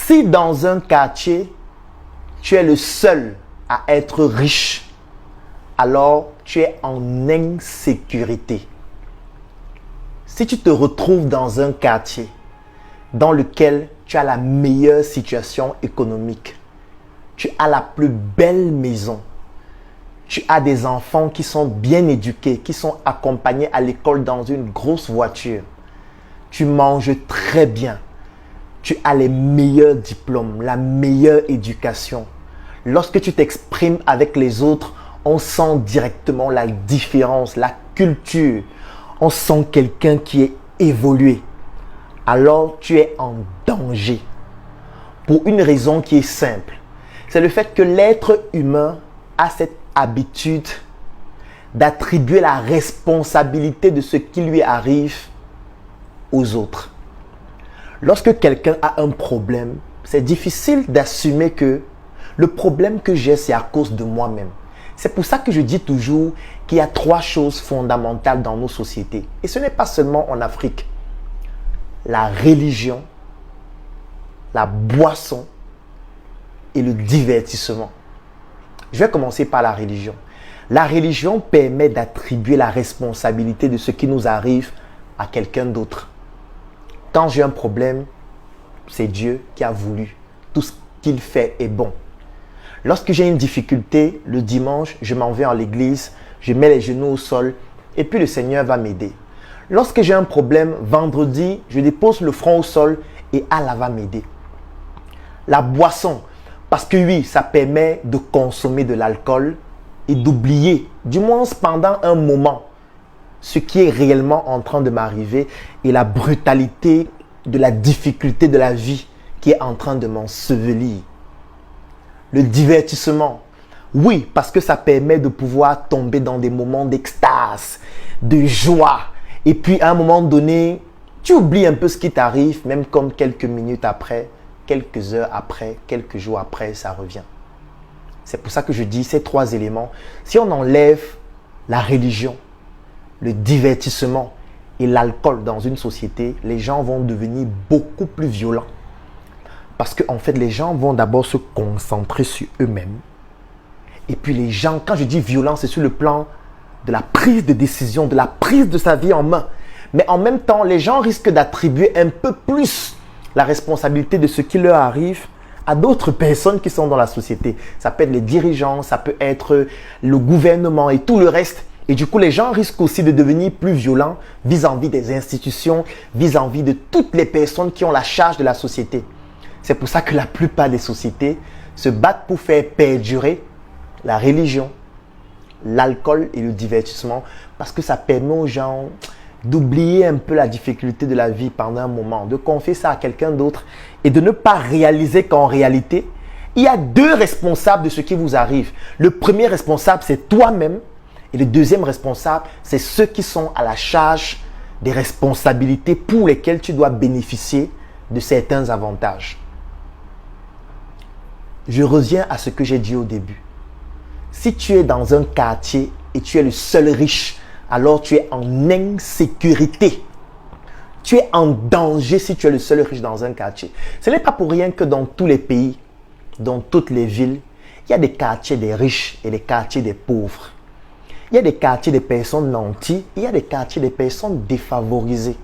Si dans un quartier, tu es le seul à être riche, alors tu es en insécurité. Si tu te retrouves dans un quartier dans lequel tu as la meilleure situation économique, tu as la plus belle maison, tu as des enfants qui sont bien éduqués, qui sont accompagnés à l'école dans une grosse voiture, tu manges très bien, tu as les meilleurs diplômes, la meilleure éducation. Lorsque tu t'exprimes avec les autres, on sent directement la différence, la culture. On sent quelqu'un qui est évolué. Alors tu es en danger. Pour une raison qui est simple. C'est le fait que l'être humain a cette habitude d'attribuer la responsabilité de ce qui lui arrive aux autres. Lorsque quelqu'un a un problème, c'est difficile d'assumer que le problème que j'ai, c'est à cause de moi-même. C'est pour ça que je dis toujours qu'il y a 3 choses fondamentales dans nos sociétés. Et ce n'est pas seulement en Afrique. La religion, la boisson et le divertissement. Je vais commencer par la religion. La religion permet d'attribuer la responsabilité de ce qui nous arrive à quelqu'un d'autre. Quand j'ai un problème, c'est Dieu qui a voulu. Tout ce qu'il fait est bon. Lorsque j'ai une difficulté, le dimanche, je m'en vais à l'église, je mets les genoux au sol et puis le Seigneur va m'aider. Lorsque j'ai un problème, vendredi, je dépose le front au sol et Allah va m'aider. La boisson, parce que oui, ça permet de consommer de l'alcool et d'oublier, du moins pendant un moment, ce qui est réellement en train de m'arriver et la brutalité de la difficulté de la vie qui est en train de m'ensevelir. Le divertissement, oui, parce que ça permet de pouvoir tomber dans des moments d'extase, de joie. Et puis à un moment donné, tu oublies un peu ce qui t'arrive, même comme quelques minutes après, quelques heures après, quelques jours après, ça revient. C'est pour ça que je dis ces 3 éléments. Si on enlève la religion, le divertissement et l'alcool dans une société, les gens vont devenir beaucoup plus violents. Parce qu'en fait, les gens vont d'abord se concentrer sur eux-mêmes. Et puis les gens, quand je dis violent, c'est sur le plan de la prise de décision, de la prise de sa vie en main. Mais en même temps, les gens risquent d'attribuer un peu plus la responsabilité de ce qui leur arrive à d'autres personnes qui sont dans la société. Ça peut être les dirigeants, ça peut être le gouvernement et tout le reste. Et du coup, les gens risquent aussi de devenir plus violents vis-à-vis des institutions, vis-à-vis de toutes les personnes qui ont la charge de la société. C'est pour ça que la plupart des sociétés se battent pour faire perdurer la religion, l'alcool et le divertissement parce que ça permet aux gens d'oublier un peu la difficulté de la vie pendant un moment, de confier ça à quelqu'un d'autre et de ne pas réaliser qu'en réalité, il y a 2 responsables de ce qui vous arrive. Le premier responsable, c'est toi-même et le deuxième responsable, c'est ceux qui sont à la charge des responsabilités pour lesquelles tu dois bénéficier de certains avantages. Je reviens à ce que j'ai dit au début. Si tu es dans un quartier et tu es le seul riche, alors tu es en insécurité. Tu es en danger si tu es le seul riche dans un quartier. Ce n'est pas pour rien que dans tous les pays, dans toutes les villes, il y a des quartiers des riches et des quartiers des pauvres. Il y a des quartiers des personnes nanties, il y a des quartiers des personnes défavorisées.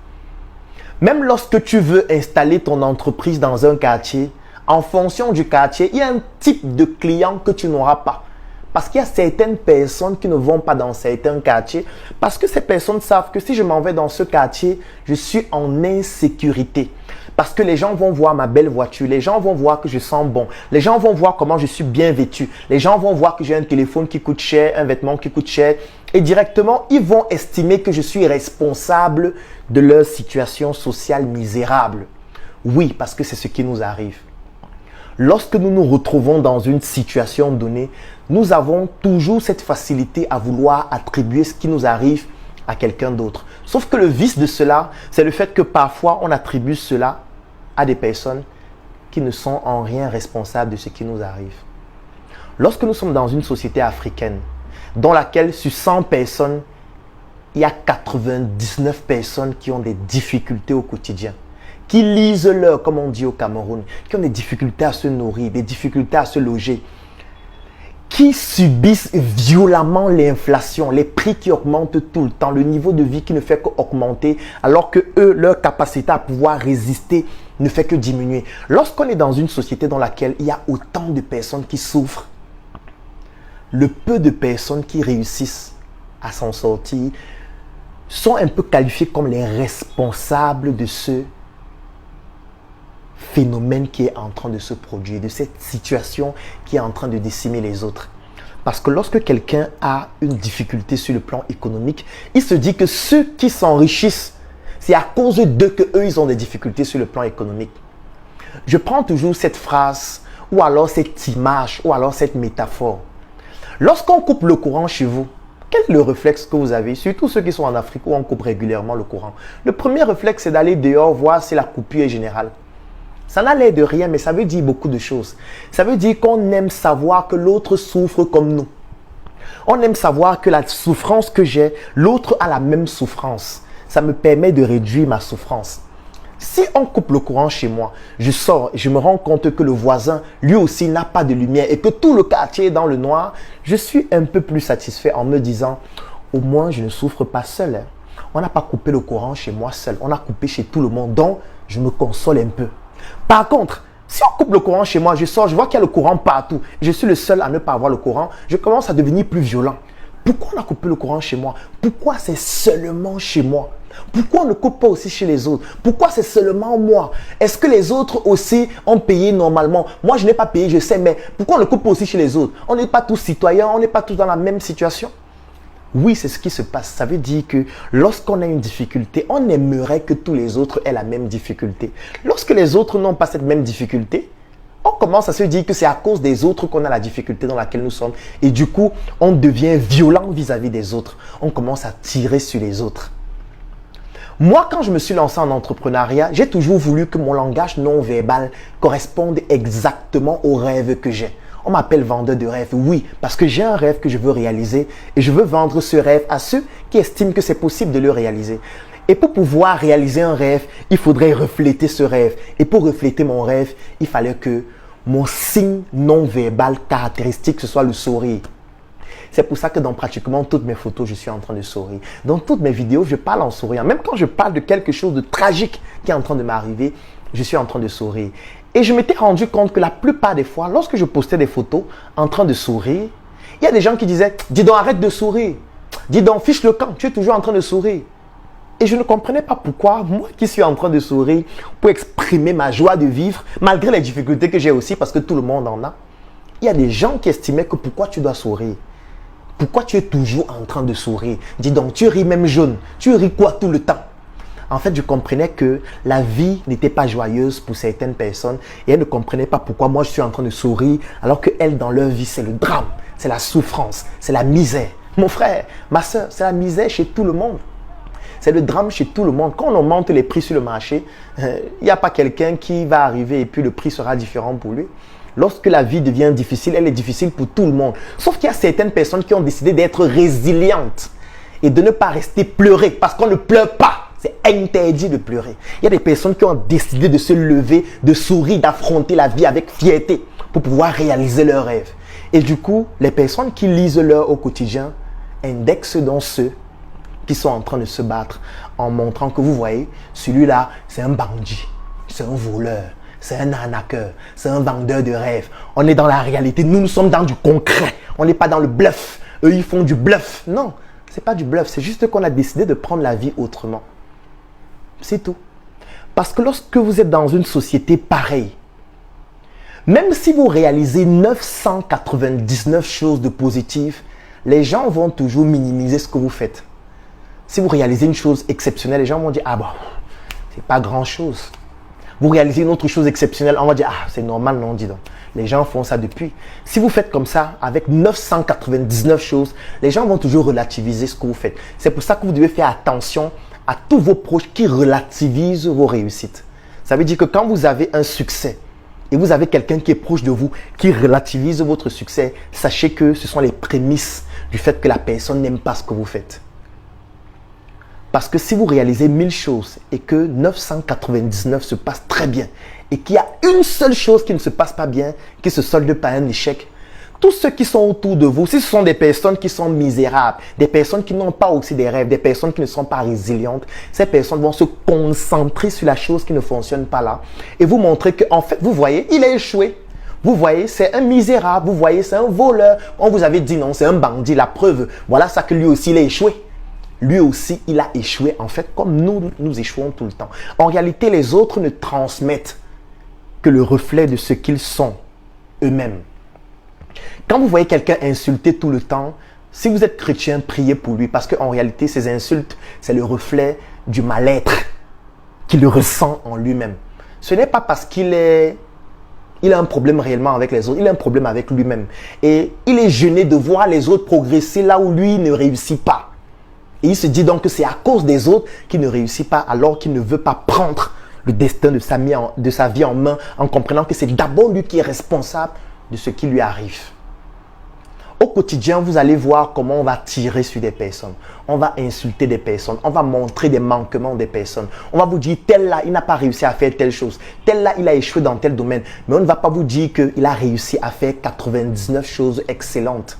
Même lorsque tu veux installer ton entreprise dans un quartier, en fonction du quartier, il y a un type de client que tu n'auras pas. Parce qu'il y a certaines personnes qui ne vont pas dans certains quartiers parce que ces personnes savent que si je m'en vais dans ce quartier, je suis en insécurité. Parce que les gens vont voir ma belle voiture, les gens vont voir que je sens bon, les gens vont voir comment je suis bien vêtu, les gens vont voir que j'ai un téléphone qui coûte cher, un vêtement qui coûte cher et directement, ils vont estimer que je suis responsable de leur situation sociale misérable. Oui, parce que c'est ce qui nous arrive. Lorsque nous nous retrouvons dans une situation donnée, nous avons toujours cette facilité à vouloir attribuer ce qui nous arrive à quelqu'un d'autre. Sauf que le vice de cela, c'est le fait que parfois on attribue cela à des personnes qui ne sont en rien responsables de ce qui nous arrive. Lorsque nous sommes dans une société africaine, dans laquelle sur 100 personnes, il y a 99 personnes qui ont des difficultés au quotidien, qui lisent l'heure, comme on dit au Cameroun, qui ont des difficultés à se nourrir, des difficultés à se loger, qui subissent violemment l'inflation, les prix qui augmentent tout le temps, le niveau de vie qui ne fait qu'augmenter, alors que eux, leur capacité à pouvoir résister ne fait que diminuer. Lorsqu'on est dans une société dans laquelle il y a autant de personnes qui souffrent, le peu de personnes qui réussissent à s'en sortir sont un peu qualifiés comme les responsables de ce phénomène qui est en train de se produire, de cette situation qui est en train de décimer les autres. Parce que lorsque quelqu'un a une difficulté sur le plan économique, il se dit que ceux qui s'enrichissent, c'est à cause d'eux qu'eux, ils ont des difficultés sur le plan économique. Je prends toujours cette phrase, ou alors cette image, ou alors cette métaphore. Lorsqu'on coupe le courant chez vous, quel est le réflexe que vous avez? Surtout ceux qui sont en Afrique où on coupe régulièrement le courant. Le premier réflexe, c'est d'aller dehors voir si la coupure est générale. Ça n'a l'air de rien, mais ça veut dire beaucoup de choses. Ça veut dire qu'on aime savoir que l'autre souffre comme nous. On aime savoir que la souffrance que j'ai, l'autre a la même souffrance. Ça me permet de réduire ma souffrance. Si on coupe le courant chez moi, je sors et je me rends compte que le voisin, lui aussi, n'a pas de lumière et que tout le quartier est dans le noir, je suis un peu plus satisfait en me disant, au moins je ne souffre pas seul. Hein. On n'a pas coupé le courant chez moi seul, on a coupé chez tout le monde, donc je me console un peu. Par contre, si on coupe le courant chez moi, je sors, je vois qu'il y a le courant partout. Je suis le seul à ne pas avoir le courant. Je commence à devenir plus violent. Pourquoi on a coupé le courant chez moi? Pourquoi c'est seulement chez moi? Pourquoi on ne coupe pas aussi chez les autres? Pourquoi c'est seulement moi? Est-ce que les autres aussi ont payé normalement? Moi, je n'ai pas payé, je sais, mais pourquoi on ne coupe pas aussi chez les autres? On n'est pas tous citoyens, on n'est pas tous dans la même situation. Oui, c'est ce qui se passe. Ça veut dire que lorsqu'on a une difficulté, on aimerait que tous les autres aient la même difficulté. Lorsque les autres n'ont pas cette même difficulté, on commence à se dire que c'est à cause des autres qu'on a la difficulté dans laquelle nous sommes. Et du coup, on devient violent vis-à-vis des autres. On commence à tirer sur les autres. Moi, quand je me suis lancé en entrepreneuriat, j'ai toujours voulu que mon langage non verbal corresponde exactement au rêve que j'ai. On m'appelle vendeur de rêve, oui, parce que j'ai un rêve que je veux réaliser et je veux vendre ce rêve à ceux qui estiment que c'est possible de le réaliser. Et pour pouvoir réaliser un rêve, il faudrait refléter ce rêve. Et pour refléter mon rêve, il fallait que mon signe non verbal caractéristique, ce soit le sourire. C'est pour ça que dans pratiquement toutes mes photos, je suis en train de sourire. Dans toutes mes vidéos, je parle en souriant. Même quand je parle de quelque chose de tragique qui est en train de m'arriver, je suis en train de sourire. Et je m'étais rendu compte que la plupart des fois, lorsque je postais des photos en train de sourire, il y a des gens qui disaient « Dis donc, arrête de sourire. Dis donc, fiche le camp, tu es toujours en train de sourire. » Et je ne comprenais pas pourquoi, moi qui suis en train de sourire pour exprimer ma joie de vivre, malgré les difficultés que j'ai aussi, parce que tout le monde en a, il y a des gens qui estimaient que pourquoi tu dois sourire? Pourquoi tu es toujours en train de sourire? Dis donc, tu ris même jaune. Tu ris quoi tout le temps? En fait, je comprenais que la vie n'était pas joyeuse pour certaines personnes et elles ne comprenaient pas pourquoi moi je suis en train de sourire alors qu'elles, dans leur vie, c'est le drame, c'est la souffrance, c'est la misère. Mon frère, ma soeur, c'est la misère chez tout le monde. C'est le drame chez tout le monde. Quand on augmente les prix sur le marché, il n'y a pas quelqu'un qui va arriver et puis le prix sera différent pour lui. Lorsque la vie devient difficile, elle est difficile pour tout le monde. Sauf qu'il y a certaines personnes qui ont décidé d'être résilientes et de ne pas rester pleurer parce qu'on ne pleure pas. C'est interdit de pleurer. Il y a des personnes qui ont décidé de se lever, de sourire, d'affronter la vie avec fierté pour pouvoir réaliser leurs rêves. Et du coup, les personnes qui lisent l'heure au quotidien indexent donc ceux qui sont en train de se battre en montrant que vous voyez, celui-là, c'est un bandit, c'est un voleur, c'est un arnaqueur, c'est un vendeur de rêves. On est dans la réalité, nous sommes dans du concret. On n'est pas dans le bluff. Eux, ils font du bluff. Non, ce n'est pas du bluff, c'est juste qu'on a décidé de prendre la vie autrement. C'est tout. Parce que lorsque vous êtes dans une société pareille, même si vous réalisez 999 choses de positives, les gens vont toujours minimiser ce que vous faites. Si vous réalisez une chose exceptionnelle, les gens vont dire « Ah bon, c'est pas grand-chose. » Vous réalisez une autre chose exceptionnelle, on va dire « Ah, c'est normal, non, dis donc. » Les gens font ça depuis. Si vous faites comme ça, avec 999 choses, les gens vont toujours relativiser ce que vous faites. C'est pour ça que vous devez faire attention à tous vos proches qui relativisent vos réussites. Ça veut dire que quand vous avez un succès et vous avez quelqu'un qui est proche de vous qui relativise votre succès, sachez que ce sont les prémices du fait que la personne n'aime pas ce que vous faites. Parce que si vous réalisez 1000 choses et que 999 se passent très bien et qu'il y a une seule chose qui ne se passe pas bien, qui se solde par un échec, tous ceux qui sont autour de vous, si ce sont des personnes qui sont misérables, des personnes qui n'ont pas aussi des rêves, des personnes qui ne sont pas résilientes, ces personnes vont se concentrer sur la chose qui ne fonctionne pas là et vous montrer que, en fait, vous voyez, il a échoué. Vous voyez, c'est un misérable. Vous voyez, c'est un voleur. On vous avait dit non, c'est un bandit. La preuve, voilà ça que lui aussi, il a échoué. Lui aussi, il a échoué, en fait, comme nous échouons tout le temps. En réalité, les autres ne transmettent que le reflet de ce qu'ils sont eux-mêmes. Quand vous voyez quelqu'un insulter tout le temps, si vous êtes chrétien, priez pour lui. Parce qu'en réalité, ces insultes, c'est le reflet du mal-être qu'il ressent en lui-même. Ce n'est pas parce qu'il a un problème réellement avec les autres, il a un problème avec lui-même. Et il est gêné de voir les autres progresser là où lui ne réussit pas. Et il se dit donc que c'est à cause des autres qu'il ne réussit pas, alors qu'il ne veut pas prendre le destin de sa vie en main, en comprenant que c'est d'abord lui qui est responsable de ce qui lui arrive. Au quotidien, vous allez voir comment on va tirer sur des personnes. On va insulter des personnes. On va montrer des manquements des personnes. On va vous dire, tel là, il n'a pas réussi à faire telle chose. Tel là, il a échoué dans tel domaine. Mais on ne va pas vous dire qu'il a réussi à faire 99 choses excellentes.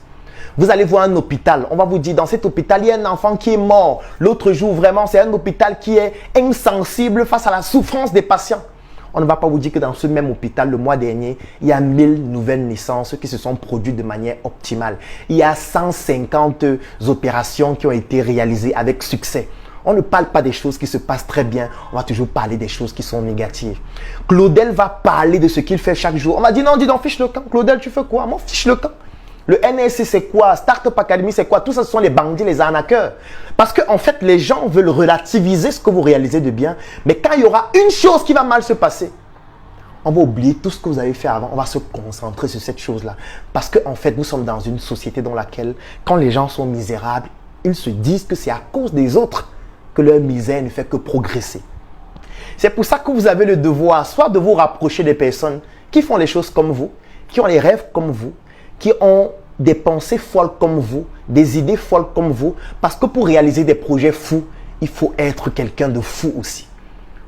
Vous allez voir un hôpital. On va vous dire, dans cet hôpital, il y a un enfant qui est mort. L'autre jour, vraiment, c'est un hôpital qui est insensible face à la souffrance des patients. On ne va pas vous dire que dans ce même hôpital, le mois dernier, il y a 1000 nouvelles naissances qui se sont produites de manière optimale. Il y a 150 opérations qui ont été réalisées avec succès. On ne parle pas des choses qui se passent très bien. On va toujours parler des choses qui sont négatives. Claudel va parler de ce qu'il fait chaque jour. On m'a dit non, dis donc, fiche le camp. Claudel, tu fais quoi? Moi, fiche le camp. Le NSC, c'est quoi? Startup Academy, c'est quoi? Tout ça, ce sont les bandits, les arnaqueurs. Parce qu'en fait, les gens veulent relativiser ce que vous réalisez de bien. Mais quand il y aura une chose qui va mal se passer, on va oublier tout ce que vous avez fait avant. On va se concentrer sur cette chose-là. Parce qu'en fait, nous sommes dans une société dans laquelle, quand les gens sont misérables, ils se disent que c'est à cause des autres que leur misère ne fait que progresser. C'est pour ça que vous avez le devoir, soit de vous rapprocher des personnes qui font les choses comme vous, qui ont les rêves comme vous, qui ont des pensées folles comme vous, des idées folles comme vous, parce que pour réaliser des projets fous, il faut être quelqu'un de fou aussi.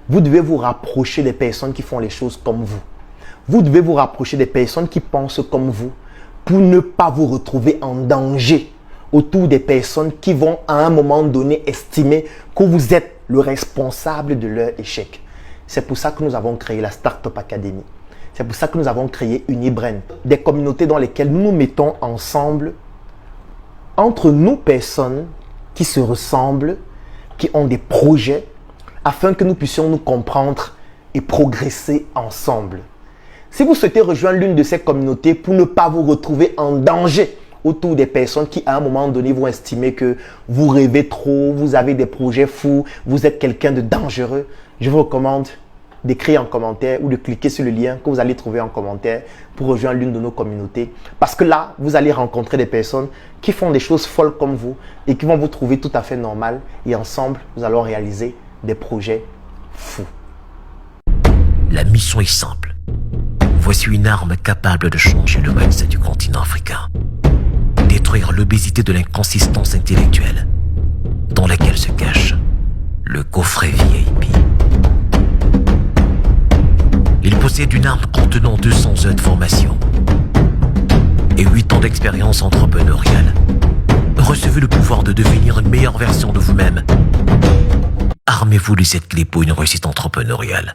Vous devez vous rapprocher des personnes qui font les choses comme vous. Vous devez vous rapprocher des personnes qui pensent comme vous pour ne pas vous retrouver en danger autour des personnes qui vont à un moment donné estimer que vous êtes le responsable de leur échec. C'est pour ça que nous avons créé la Startup Academy. C'est pour ça que nous avons créé Unibrain, des communautés dans lesquelles nous nous mettons ensemble, entre nous personnes qui se ressemblent, qui ont des projets, afin que nous puissions nous comprendre et progresser ensemble. Si vous souhaitez rejoindre l'une de ces communautés pour ne pas vous retrouver en danger autour des personnes qui à un moment donné vont estimer que vous rêvez trop, vous avez des projets fous, vous êtes quelqu'un de dangereux, je vous recommande d'écrire en commentaire ou de cliquer sur le lien que vous allez trouver en commentaire pour rejoindre l'une de nos communautés. Parce que là, vous allez rencontrer des personnes qui font des choses folles comme vous et qui vont vous trouver tout à fait normal. Et ensemble, nous allons réaliser des projets fous. La mission est simple. Voici une arme capable de changer le mindset du continent africain. Détruire l'obésité de l'inconsistance intellectuelle dans laquelle se cache le coffret VIP. Il possède une arme contenant 200 heures de formation et 8 ans d'expérience entrepreneuriale. Recevez le pouvoir de devenir une meilleure version de vous-même. Armez-vous de cette clé pour une réussite entrepreneuriale.